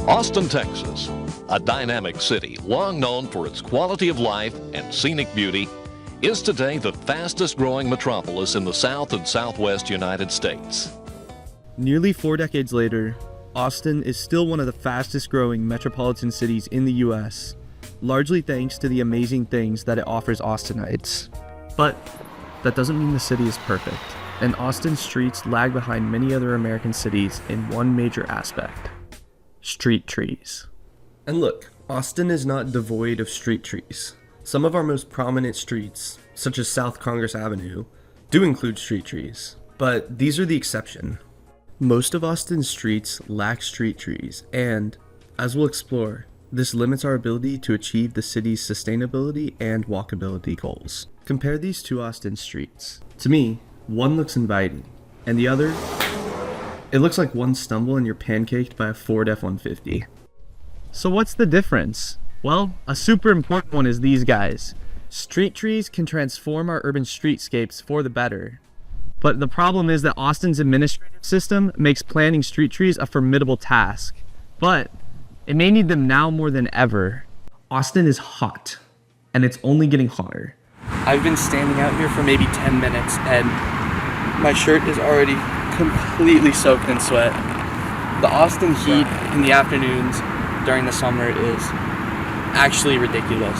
Austin, Texas, a dynamic city long known for its quality of life and scenic beauty, is today the fastest growing metropolis in the South and Southwest United States. Nearly 4 decades later, Austin is still one of the fastest growing metropolitan cities in the US, largely thanks to the amazing things that it offers Austinites. But that doesn't mean the city is perfect, and Austin's streets lag behind many other American cities in one major aspect: street trees. And look, Austin is not devoid of street trees. Some of our most prominent streets, such as South Congress Avenue, do include street trees, but these are the exception. Most of Austin's streets lack street trees, and, as we'll explore, this limits our ability to achieve the city's sustainability and walkability goals. Compare these two Austin streets. To me, one looks inviting, and the other, it looks like one stumble and you're pancaked by a Ford F-150. So what's the difference? Well, a super important one is these guys. Street trees can transform our urban streetscapes for the better. But the problem is that Austin's administrative system makes planting street trees a formidable task. But it may need them now more than ever. Austin is hot, and it's only getting hotter. I've been standing out here for maybe 10 minutes and my shirt is already completely soaked in sweat. The Austin heat in the afternoons during the summer is actually ridiculous.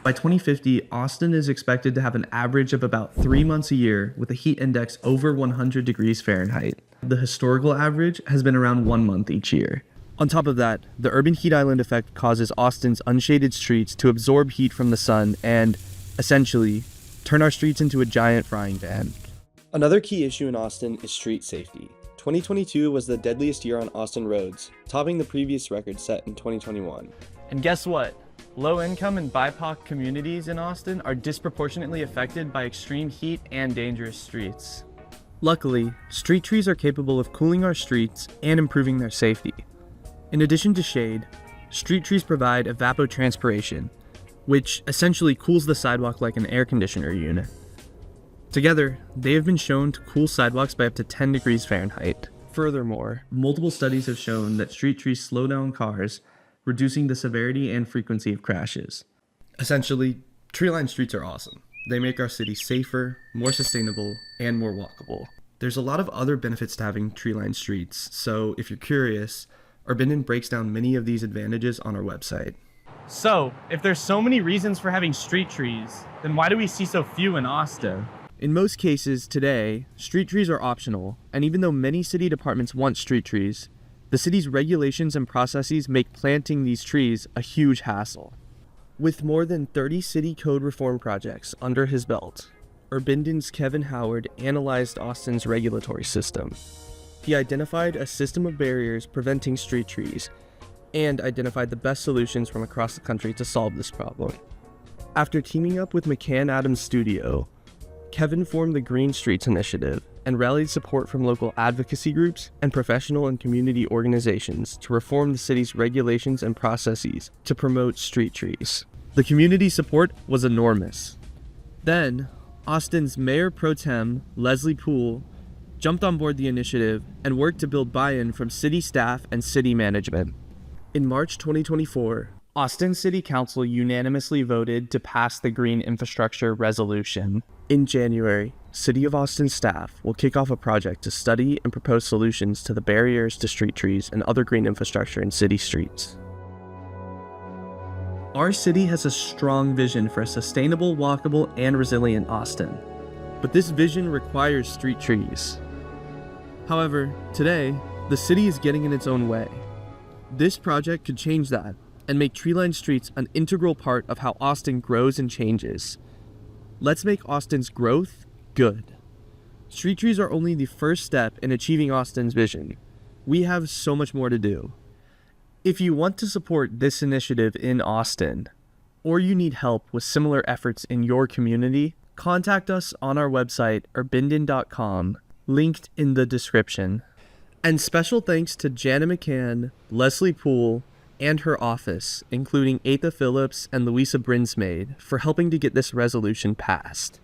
By 2050, Austin is expected to have an average of about 3 months a year with a heat index over 100 degrees Fahrenheit. The historical average has been around 1 month each year. On top of that, the urban heat island effect causes Austin's unshaded streets to absorb heat from the sun and, essentially, turn our streets into a giant frying pan. Another key issue in Austin is street safety. 2022 was the deadliest year on Austin roads, topping the previous record set in 2021. And guess what? Low-income and BIPOC communities in Austin are disproportionately affected by extreme heat and dangerous streets. Luckily, street trees are capable of cooling our streets and improving their safety. In addition to shade, street trees provide evapotranspiration, which essentially cools the sidewalk like an air conditioner unit. Together, they have been shown to cool sidewalks by up to 10 degrees Fahrenheit. Furthermore, multiple studies have shown that street trees slow down cars, reducing the severity and frequency of crashes. Essentially, tree-lined streets are awesome. They make our city safer, more sustainable, and more walkable. There's a lot of other benefits to having tree-lined streets, so if you're curious, Urbinden breaks down many of these advantages on our website. So, if there's so many reasons for having street trees, then why do we see so few in Austin? In most cases today, street trees are optional, and even though many city departments want street trees, the city's regulations and processes make planting these trees a huge hassle. With more than 30 city code reform projects under his belt, Urbinden's Kevin Howard analyzed Austin's regulatory system. He identified a system of barriers preventing street trees and identified the best solutions from across the country to solve this problem. After teaming up with McCann Adams Studio, Kevin formed the Green Streets Initiative and rallied support from local advocacy groups and professional and community organizations to reform the city's regulations and processes to promote street trees. The community support was enormous. Then, Austin's Mayor Pro Tem, Leslie Poole, jumped on board the initiative and worked to build buy-in from city staff and city management. In March 2024, Austin City Council unanimously voted to pass the Green Infrastructure Resolution. In January, City of Austin staff will kick off a project to study and propose solutions to the barriers to street trees and other green infrastructure in city streets. Our city has a strong vision for a sustainable, walkable, and resilient Austin, but this vision requires street trees. However, today, the city is getting in its own way. This project could change that and make tree-lined streets an integral part of how Austin grows and changes. Let's make Austin's growth good. Street trees are only the first step in achieving Austin's vision. We have so much more to do. If you want to support this initiative in Austin, or you need help with similar efforts in your community, contact us on our website, urbinden.com, linked in the description. And special thanks to Jana McCann, Leslie Poole, and her office, including Atha Phillips and Louisa Brinsmaid, for helping to get this resolution passed.